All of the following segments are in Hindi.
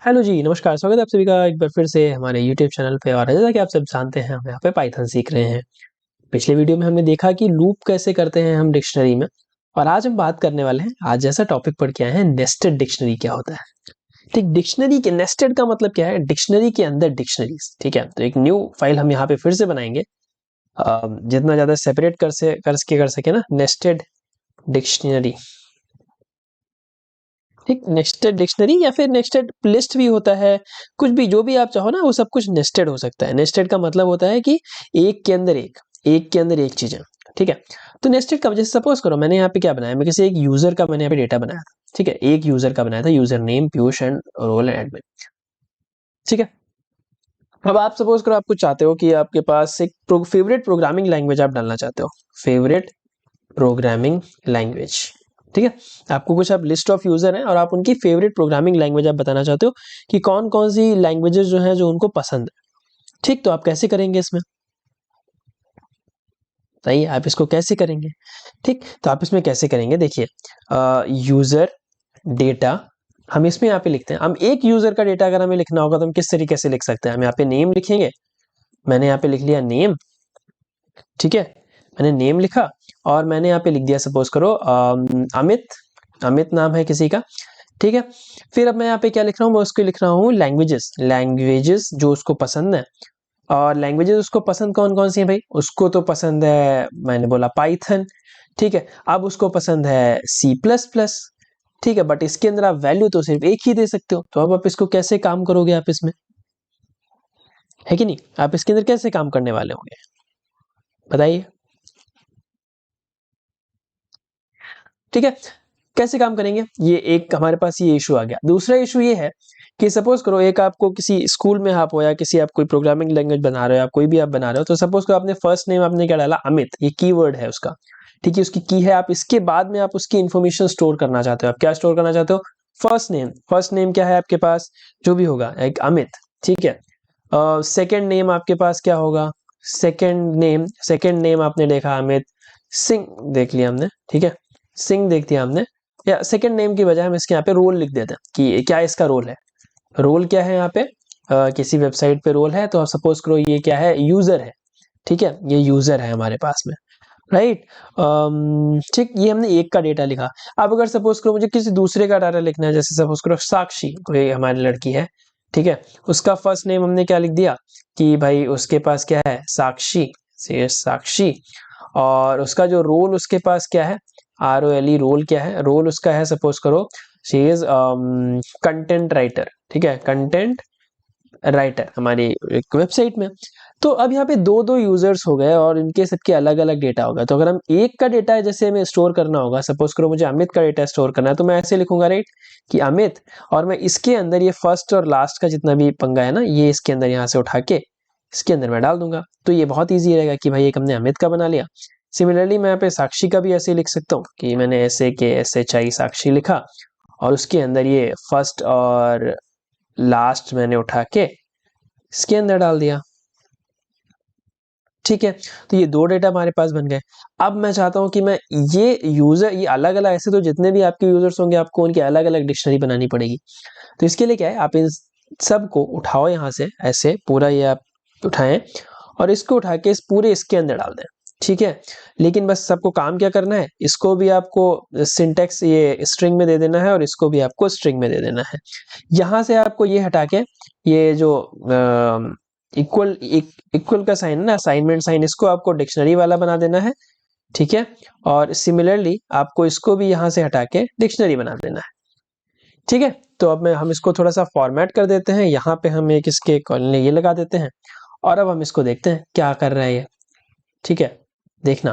हेलो जी, नमस्कार। स्वागत है आप सभी का एक बार फिर से हमारे यूट्यूब चैनल पे। और जैसा कि आप सब जानते हैं हम यहाँ पे पाइथन सीख रहे हैं। पिछले वीडियो में हमने देखा कि लूप कैसे करते हैं हम डिक्शनरी में, और आज हम बात करने वाले हैं, आज जैसा टॉपिक पढ़ के आए हैं, नेस्टेड डिक्शनरी क्या होता है। ठीक, डिक्शनरी के नेस्टेड का मतलब क्या है, डिक्शनरी के अंदर डिक्शनरीज। ठीक है, तो एक न्यू फाइल हम यहाँ पे फिर से बनाएंगे। जितना ज्यादा सेपरेट कर सके ना, नेस्टेड डिक्शनरी। ठीक, नेस्टेड डिक्शनरी या फिर नेस्टेड लिस्ट भी होता है, कुछ भी, जो भी आप चाहो ना वो सब कुछ नेस्टेड हो सकता है। नेस्टेड का मतलब होता है कि एक के अंदर एक के अंदर एक चीजें। ठीक है, तो नेस्टेड का जैसे सपोज करो मैंने यहाँ पे क्या बनाया, मैं किसी एक यूजर का मैंने यहाँ पे डेटा बनाया था। ठीक है, एक यूजर का बनाया था, user name Piyush and role and admin. ठीक है, अब आप सपोज करो आप कुछ चाहते हो कि आपके पास एक फेवरेट प्रोग्रामिंग लैंग्वेज आप डालना चाहते हो, फेवरेट प्रोग्रामिंग लैंग्वेज। ठीक है, आपको कुछ, आप लिस्ट ऑफ यूजर हैं और आप उनकी फेवरेट प्रोग्रामिंग लैंग्वेज आप बताना चाहते हो कि कौन कौन सी लैंग्वेजेस जो हैं जो उनको पसंद है। ठीक, तो आप कैसे करेंगे इसमें, बताइए आप इसको कैसे करेंगे। ठीक, तो आप इसमें कैसे करेंगे, देखिए, यूजर डेटा हम इसमें यहाँ पे लिखते हैं। हम एक यूजर का डेटा अगर हमें लिखना होगा तो हम किस तरीके से लिख सकते हैं, हम यहाँ पे नेम लिखेंगे। मैंने यहाँ पे लिख लिया नेम। ठीक है, मैंने नेम लिखा और मैंने यहाँ पे लिख दिया, सपोज करो अमित, अमित नाम है किसी का। ठीक है, फिर अब मैं यहाँ पे क्या लिख रहा हूँ, मैं उसको लिख रहा हूँ लैंग्वेजेस, लैंग्वेजेस जो उसको पसंद है। और लैंग्वेजेस उसको पसंद कौन कौन सी है भाई, उसको तो पसंद है, मैंने बोला पाइथन। ठीक है, अब उसको पसंद है सी प्लस प्लस। ठीक है, बट इसके अंदर आप वैल्यू तो सिर्फ एक ही दे सकते हो, तो अब आप इसको कैसे काम करोगे आप इसमें, है कि नहीं, आप इसके अंदर कैसे काम करने वाले होंगे बताइए। ठीक है, कैसे काम करेंगे, ये एक हमारे पास ये इशू आ गया। दूसरा इशू ये है कि सपोज करो एक आपको किसी स्कूल में आप हो या किसी, आप कोई प्रोग्रामिंग लैंग्वेज बना रहे हो, आप कोई भी आप बना रहे हो, तो सपोज करो आपने फर्स्ट नेम आपने क्या डाला, अमित, ये कीवर्ड है उसका। ठीक है, उसकी की है, आप इसके बाद में आप उसकी इंफॉर्मेशन स्टोर करना चाहते हो। आप क्या स्टोर करना चाहते हो, फर्स्ट नेम। फर्स्ट नेम क्या है आपके पास, जो भी होगा, एक अमित। ठीक है, सेकेंड नेम आपके पास क्या होगा, सेकेंड नेम आपने देखा अमित सिंह, देख लिया हमने। ठीक है, सिंह देख दिया हमने। या सेकंड नेम की बजाय हम इसके यहाँ पे रोल लिख देते हैं कि क्या इसका रोल है। रोल क्या है यहाँ पे, किसी वेबसाइट पे रोल है, तो आप सपोज करो ये क्या है, यूजर है। ठीक है, ये यूजर है हमारे पास में, राइट। ठीक, ये हमने एक का डेटा लिखा। अब अगर सपोज करो मुझे किसी दूसरे का डाटा लिखना है, जैसे सपोज करो साक्षी, कोई हमारी लड़की है। ठीक है, उसका फर्स्ट नेम हमने क्या लिख दिया कि भाई उसके पास क्या है, साक्षी, से साक्षी। और उसका जो रोल उसके पास क्या है, ROLE, रोल क्या है, रोल उसका है, सपोज करो शी इज कंटेंट राइटर। ठीक है, कंटेंट राइटर हमारी एक वेबसाइट में। तो अब यहाँ पे दो दो यूजर्स हो गए और इनके सबके अलग अलग डेटा होगा। तो अगर हम एक का डेटा है जैसे हमें स्टोर करना होगा, सपोज करो मुझे अमित का डेटा स्टोर करना है, तो मैं ऐसे लिखूंगा, राइट, कि अमित, और मैं इसके अंदर ये फर्स्ट और लास्ट का जितना भी पंगा है ना, ये इसके अंदर यहाँ से उठा के इसके अंदर मैं डाल दूंगा। तो ये बहुत ईजी रहेगा कि भाई एक हमने अमित का बना लिया। सिमिलरली मैं यहाँ पे साक्षी का भी ऐसे लिख सकता हूँ कि मैंने SAKSHI साक्षी लिखा, और उसके अंदर ये फर्स्ट और लास्ट मैंने उठा के इसके अंदर डाल दिया। ठीक है, तो ये दो डेटा हमारे पास बन गए। अब मैं चाहता हूं कि मैं ये यूजर, ये अलग अलग, ऐसे तो जितने भी आपके यूजर्स होंगे आपको उनकी अलग अलग डिक्शनरी बनानी पड़ेगी। तो इसके लिए क्या है, आप इन सबको उठाओ यहाँ से, ऐसे पूरा ये आप उठाएं और इसको उठा के इस पूरे इसके अंदर डाल दें। ठीक है, लेकिन बस सबको काम क्या करना है, इसको भी आपको सिंटेक्स ये स्ट्रिंग में दे देना है और इसको भी आपको स्ट्रिंग में दे देना है। यहाँ से आपको ये हटा के, ये जो इक्वल इक्वल का साइन है ना, असाइनमेंट साइन, इसको आपको डिक्शनरी वाला बना देना है। ठीक है, और सिमिलरली आपको इसको भी यहाँ से हटा के डिक्शनरी बना देना है। ठीक है, तो अब हम इसको थोड़ा सा फॉर्मेट कर देते हैं, यहाँ पे हम एक इसके कॉलन ये लगा देते हैं, और अब हम इसको देखते हैं क्या कर रहा है ये। ठीक है, देखना,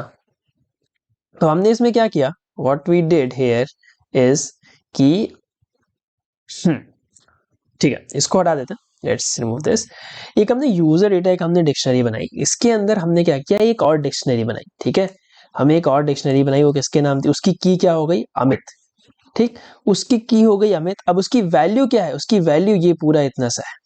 तो हमने इसमें क्या किया, what we did here is कि ठीक है, इसको हटा देते हैं, लेट्स रिमूव दिस। एक हमने यूजर डेटा, एक हमने डिक्शनरी बनाई, इसके अंदर हमने क्या किया, एक और डिक्शनरी बनाई। ठीक है, हमें एक और डिक्शनरी बनाई, वो किसके नाम थी, उसकी की क्या हो गई, अमित। ठीक, उसकी की हो गई अमित। अब उसकी वैल्यू क्या है, उसकी वैल्यू ये पूरा इतना सा है।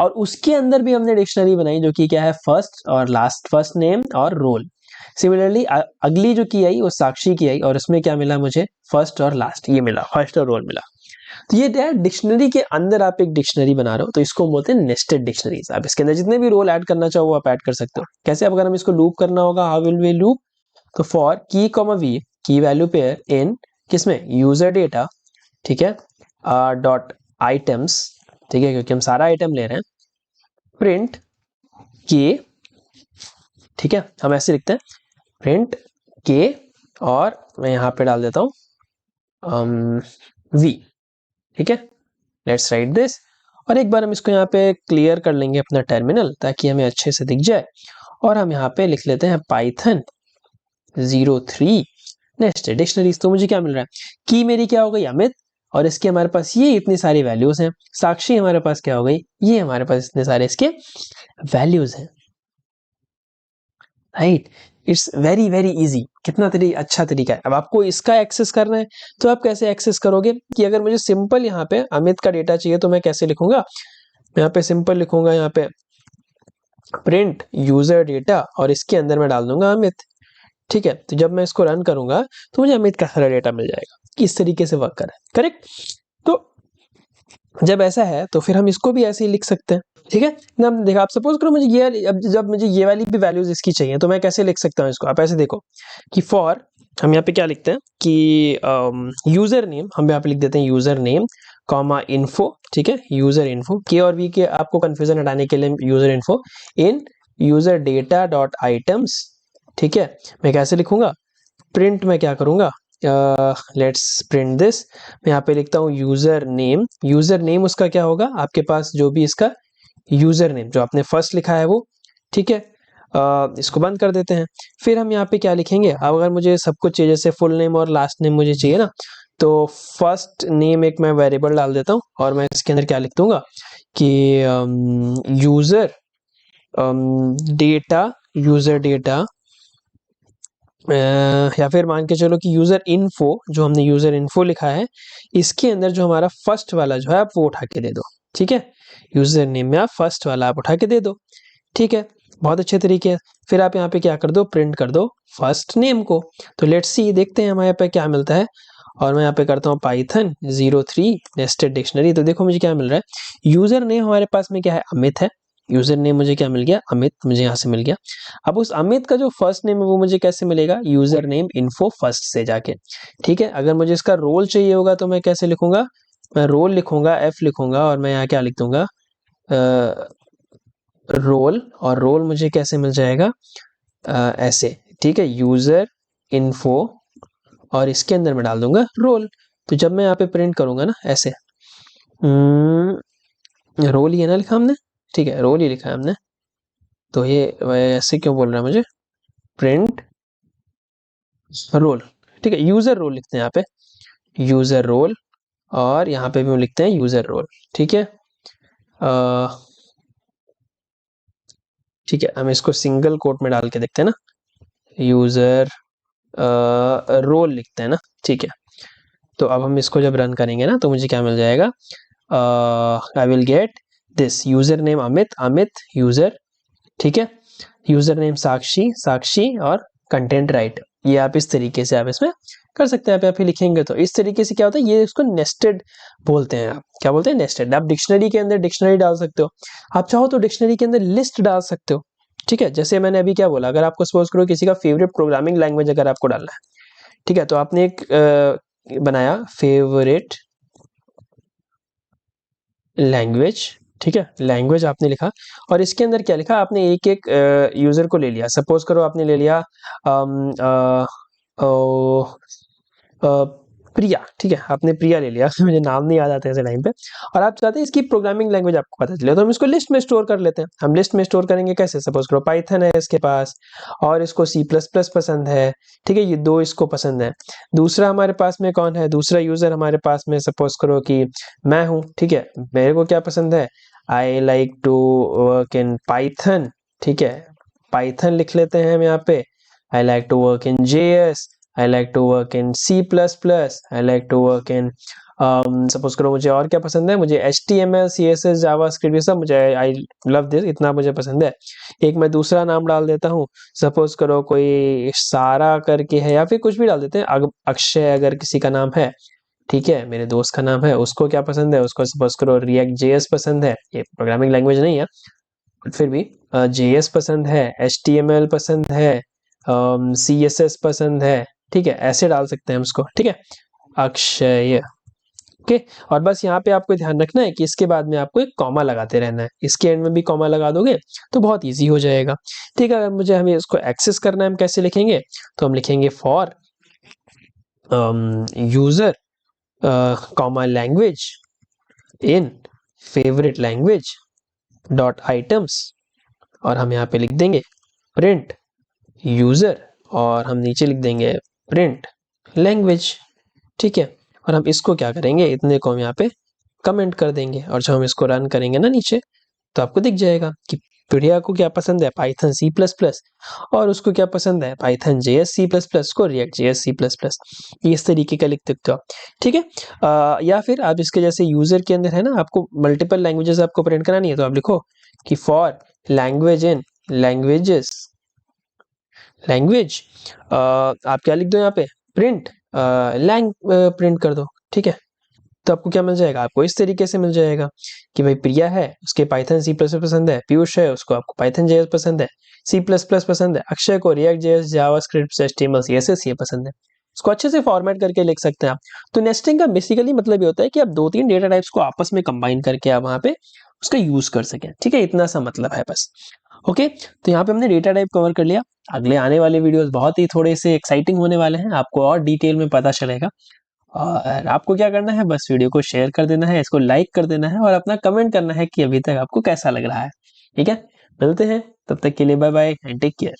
और उसके अंदर भी हमने डिक्शनरी बनाई जो कि क्या है, फर्स्ट और लास्ट, फर्स्ट नेम और रोल। सिमिलरली अगली जो की आई वो साक्षी की आई, और उसमें क्या मिला मुझे, फर्स्ट और लास्ट, ये मिला, फर्स्ट और रोल मिला। तो ये है डिक्शनरी के अंदर आप एक डिक्शनरी बना रहे हो, तो इसको बोलते हैं नेस्टेड डिक्शनरीज। आप इसके अंदर जितने भी रोल ऐड करना चाहो वो आप ऐड कर सकते हो। कैसे? अब अगर हम इसको लूप करना होगा, हाउ विल वी लूप? तो फॉर की कॉमा वी, की वैल्यू पेयर इन किसमें? यूजर डेटा, ठीक है, डॉट आइटम्स, ठीक है, क्योंकि हम सारा आइटम ले रहे हैं, प्रिंट के, ठीक है, हम ऐसे लिखते हैं प्रिंट के, और मैं यहाँ पे डाल देता हूँ वी, ठीक है, लेट्स राइट दिस। और एक बार हम इसको यहाँ पे क्लियर कर लेंगे अपना टर्मिनल, ताकि हमें अच्छे से दिख जाए, और हम यहाँ पे लिख लेते हैं पाइथन 03 नेस्टेड डिक्शनरीज। तो मुझे क्या मिल रहा है? की मेरी क्या हो गई? अमित, और इसके हमारे पास ये इतनी सारी वैल्यूज हैं। साक्षी हमारे पास क्या हो गई? ये हमारे पास इतने सारे इसके वैल्यूज हैं, right. It's very very easy. कितना अच्छा तरीका है। अब आपको इसका एक्सेस करना है, तो आप कैसे एक्सेस करोगे? कि अगर मुझे सिंपल यहाँ पे अमित का डेटा चाहिए, तो मैं कैसे लिखूंगा? यहाँ पे सिंपल लिखूंगा, यहाँ पे प्रिंट यूजर डेटा, और इसके अंदर मैं डाल दूंगा अमित, ठीक है। तो जब मैं इसको रन करूंगा तो मुझे अमित का सारा डेटा मिल जाएगा। इस तरीके से वर्क करें, करेक्ट। तो जब ऐसा है तो फिर हम इसको भी ऐसे ही लिख सकते हैं, ठीक है ना। देखा, आप सपोज करो मुझे ये, अब जब मुझे ये वाली भी वैल्यूज इसकी चाहिए, तो मैं कैसे लिख सकता हूँ इसको? आप ऐसे देखो कि फॉर, हम यहाँ पे क्या लिखते हैं कि यूजर नेम, हम यहाँ पे लिख देते हैं यूजर नेम कॉमा इन्फो, ठीक है, यूजर इन्फो, के और वी के आपको कंफ्यूजन हटाने के लिए यूजर इन्फो इन यूजर डेटा डॉट आइटम्स, ठीक है। मैं कैसे लिखूंगा? प्रिंट में क्या करूंगा? Let's print this. मैं यहाँ पे लिखता हूँ यूजर नेम। यूजर नेम उसका क्या होगा? आपके पास जो भी इसका यूजर नेम जो आपने फर्स्ट लिखा है वो, ठीक है। इसको बंद कर देते हैं। फिर हम यहाँ पे क्या लिखेंगे? अब अगर मुझे सब कुछ चाहिए, जैसे फुल नेम और लास्ट नेम मुझे चाहिए ना, तो फर्स्ट नेम एक मैं वेरिएबल डाल देता हूँ, और मैं इसके अंदर क्या लिख दूंगा कि यूजर डेटा, यूजर डेटा, या फिर मान के चलो कि यूजर इन्फो, जो हमने यूजर इन्फो लिखा है, इसके अंदर जो हमारा फर्स्ट वाला जो है आप वो उठा के दे दो, ठीक है। यूजर नेम में आप फर्स्ट वाला आप उठा के दे दो, ठीक है। बहुत अच्छे तरीके है। फिर आप यहाँ पे क्या कर दो? प्रिंट कर दो फर्स्ट नेम को। तो लेट्स सी, देखते हैं हमारे पे क्या मिलता है। और मैं यहाँ पे करता हूँ पाइथन 03 नेस्टेड डिक्शनरी। तो देखो मुझे क्या मिल रहा है। यूजर नेम हमारे पास में क्या है? अमित है। यूजर नेम मुझे क्या मिल गया? अमित, मुझे यहाँ से मिल गया। अब उस अमित का जो फर्स्ट नेम है वो मुझे कैसे मिलेगा? यूजर नेम इन्फो फर्स्ट से जाके, ठीक है। अगर मुझे इसका रोल चाहिए होगा तो मैं कैसे लिखूंगा? मैं रोल लिखूंगा, एफ लिखूंगा, और मैं यहाँ क्या लिख दूंगा? रोल। और रोल मुझे कैसे मिल जाएगा? ऐसे, ठीक है, यूजर इन्फो, और इसके अंदर मैं डाल दूंगा रोल। तो जब मैं यहाँ पे प्रिंट करूंगा ना, ऐसे रोल ही है ना लिखा हमने, ठीक है, रोल ही लिखा है हमने। तो ये ऐसे क्यों बोल रहा है मुझे? प्रिंट रोल, ठीक है, यूजर रोल लिखते हैं यहाँ पे, यूजर रोल, और यहाँ पे भी हम लिखते हैं यूजर रोल, ठीक है। ठीक है, हम इसको सिंगल कोट में डाल के देखते हैं ना, यूजर रोल लिखते हैं ना, ठीक है। तो अब हम इसको जब रन करेंगे ना, तो मुझे क्या मिल जाएगा? I will get this user name Amit, Amit user, ठीक है, यूजर नेम साक्षी, साक्षी, और कंटेंट राइट। ये आप इस तरीके से आप इसमें कर सकते हैं। आप लिखेंगे तो इस तरीके से क्या होता है, ये इसको नेस्टेड बोलते हैं। आप क्या बोलते हैं? नेस्टेड। आप डिक्शनरी के अंदर डिक्शनरी डाल सकते हो, आप चाहो तो डिक्शनरी के अंदर लिस्ट डाल सकते हो, ठीक है। जैसे मैंने अभी क्या बोला, अगर आपको सपोज करो किसी का फेवरेट प्रोग्रामिंग लैंग्वेज अगर आपको डालना है, ठीक है, तो आपने एक बनाया फेवरेट लैंग्वेज, ठीक है, लैंग्वेज आपने लिखा, और इसके अंदर क्या लिखा आपने? एक एक यूजर को ले लिया। सपोज करो आपने ले लिया प्रिया, ठीक है, आपने प्रिया ले लिया मुझे नाम नहीं याद आता ऐसे टाइम पे, और आप चाहते हैं इसकी प्रोग्रामिंग लैंग्वेज आपको पता चले, तो हम इसको लिस्ट में स्टोर कर लेते हैं। हम लिस्ट में स्टोर करेंगे कैसे? सपोज करो पाइथन है इसके पास, और इसको सी प्लस प्लस पसंद है, ठीक है, ये दो इसको पसंद है। दूसरा हमारे पास में कौन है? दूसरा यूजर हमारे पास में सपोज करो कि मैं हूँ, ठीक है, मेरे को क्या पसंद है? I like to work in Python, ठीक है, पाइथन लिख लेते हैं हम यहाँ पे। I like to work in JS, I like to work in C++, I like to work in suppose करो मुझे और क्या पसंद है? मुझे HTML, CSS, जावास्क्रिप्ट, ये सब मुझे आई लव दिस, इतना मुझे पसंद है। एक मैं दूसरा नाम डाल देता हूँ, सपोज करो कोई सारा करके है, या फिर कुछ भी डाल देते हैं, अक्षय अगर किसी का नाम है, ठीक है, मेरे दोस्त का नाम है, उसको क्या पसंद है, उसको सपोज करो रिएक्ट जेएस पसंद है, ये प्रोग्रामिंग लैंग्वेज नहीं है बट फिर भी जेएस पसंद है, एचटीएमएल पसंद है, सीएसएस पसंद है, ठीक है, ऐसे डाल सकते हैं हम उसको, ठीक है, अक्षय, ओके। और बस यहाँ पे आपको ध्यान रखना है कि इसके बाद में आपको एक कॉमा लगाते रहना है, इसके एंड में भी कॉमा लगा दोगे तो बहुत इजी हो जाएगा, ठीक है। अगर मुझे हमें इसको एक्सेस करना है, हम कैसे लिखेंगे, तो हम लिखेंगे for user comma language in favourite language dot items, और हम यहाँ पे लिख देंगे प्रिंट यूजर, और हम नीचे लिख देंगे प्रिंट लैंग्वेज, ठीक है। और हम इसको क्या करेंगे, इतने को हम यहाँ पे कमेंट कर देंगे, और जब हम इसको रन करेंगे ना नीचे, तो आपको दिख जाएगा कि प्रिया को क्या पसंद है, पाइथन सी प्लस प्लस, और उसको क्या पसंद है, Python JS C plus plus, को React JS C plus plus, इस तरीके का लिख सकते हो, ठीक है। या फिर आप इसके जैसे यूजर के अंदर है ना, आपको मल्टीपल लैंग्वेजेस आपको प्रिंट करानी है, तो आप लिखो कि for language in languages language, आप क्या लिख दो यहाँ पे, प्रिंट लैंग प्रिंट कर दो, ठीक है। तो आपको क्या मिल जाएगा, आपको इस तरीके से मिल जाएगा कि भाई प्रिया है, उसके पाइथन सी प्लस पसंद है, पीयूष है, उसको आपको पाइथन जेएस पसंद है, सी प्लस प्लस पसंद है, अक्षय को React JS, JavaScript, HTML, CSS ये पसंद है। इसको अच्छे से फॉर्मेट करके लिख सकते हैं आप। तो नेस्टिंग का बेसिकली मतलब ये होता है कि आप 2-3 डेटा टाइप्स को आपस में कंबाइन करके आप वहां पे उसका यूज कर सकें, ठीक है, इतना सा मतलब है बस। ओके, तो यहाँ पे हमने डेटा टाइप कवर कर लिया। अगले आने वाले वीडियोस बहुत ही थोड़े से एक्साइटिंग होने वाले हैं, आपको और डिटेल में पता चलेगा। और आपको क्या करना है, बस वीडियो को शेयर कर देना है, इसको लाइक कर देना है, और अपना कमेंट करना है कि अभी तक आपको कैसा लग रहा है, ठीक है। मिलते हैं, तब तक के लिए bye bye and take care.